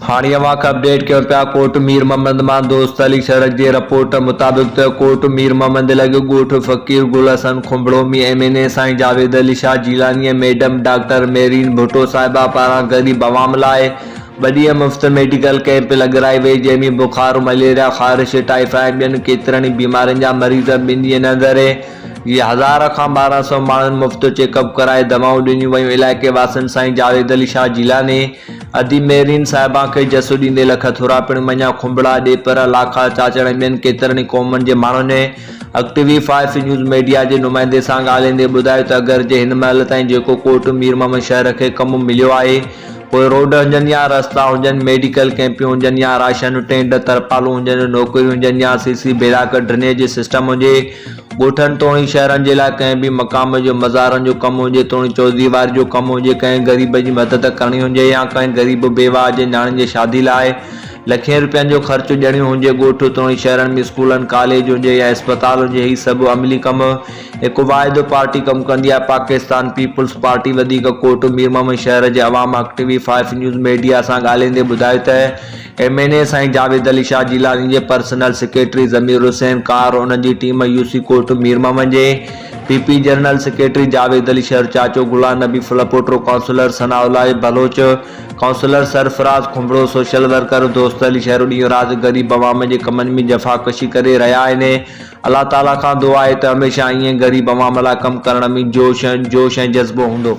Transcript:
हाणिवा update कयो पिया कोट मीर मोहम्मद मां दोस्त अली शरक जी रिपोर्ट मुताबिक़ कोट मीर मोहम्मद लॻ ॻोठ फ़कीर गुल हसन खुंबड़ो में MNA Sain Javed Ali Shah Jilani madam doctor marine Bhutto साहिबा पारां ग़रीब अवाम लाइ 2 ॾींहं मुफ़्त मेडिकल कैंप लॻाई वई, जंहिंमें बुखार, मलेरिया, ख़ारिश, टाइफाइड ॿियनि केतिरनि बीमारियुनि जा मरीज़ 2 ॾींहंनि अंदरि 1000 खां 1200 माण्हुनि मुफ़्त चेकअप कराए दवाऊं ॾिनियूं वयूं। इलाइक़े वासियुनि साईं जावेद अली शाह जीलानी अदी मेरीन साहिबा खे जसु ॾींदे लख थोरा पिणु मञा खुंबड़ा ॾेपर लाखा चाचड़ ॿियनि केतिरनि क़ौमुनि जे माण्हुनि एक्टिवी 5 न्यूज़ मीडिया जे नुमाइंदे सां ॻाल्हाईंदे ॿुधायो त अगरि जे हिन महिल ताईं जेको कोट मीर मोहम्मद शहर खे कमु मिलियो आहे, पोइ रोड हुजनि या रस्ता हुजनि, मेडिकल कैंपियूं हुजनि या राशन टेंट तरपालू हुजनि, नौकरियूं हुजनि या CC बेराक ड्रेनेज सिस्टम हुजे, ॻोठनि तोड़ी शहरनि जे लाइ कंहिं बि मक़ाम जो मज़ारनि जो कमु हुजे, तोड़ी चौधरीवारी जो कमु हुजे, कंहिं ग़रीब जी मदद करणी हुजे या कंहिं ग़रीब बेवा जे न्याणियुनि जी शादी लाइ लखें रुपयनि जो ख़र्चु ॾियणो हुजे, ॻोठ तोड़ी शहरनि में स्कूलनि, कॉलेज हुजे या अस्पताल हुजे, ही सभु अमली कमु हिकु वाहिद पार्टी कमु कंदी आहे, पाकिस्तान पीपुल्स पार्टी। वधीक कोट मीर मोहम्मद शहर जे अवाम एक्टिवी 5 न्यूज़ मीडिया सां ॻाल्हाईंदे ॿुधायो त MNA साईं जावेद अली शाह जीलानी जे पर्सनल सेक्रेटरी ज़मीर हुसैन कार, उन जी टीम UC कोट मीर मोहम्मद जे PP general secretary Javed Ali Shar चाचो गुलाम नबी फलपोट्रो, काउंसलर सनाउल्लाह बलोच, काउंसलर सरफराज खुंबड़ो, सोशल वर्कर दोस्त अली शहर ॾींहुं राति ग़रीब अवाम जे कमनि में जफ़ाकशी करे रहिया आहिनि। अल्लाह ताला खां दुआ आहे त हमेशह ईअं ग़रीब अवाम लाइ कमु करण में जोश ऐं जज़्बो हूंदो।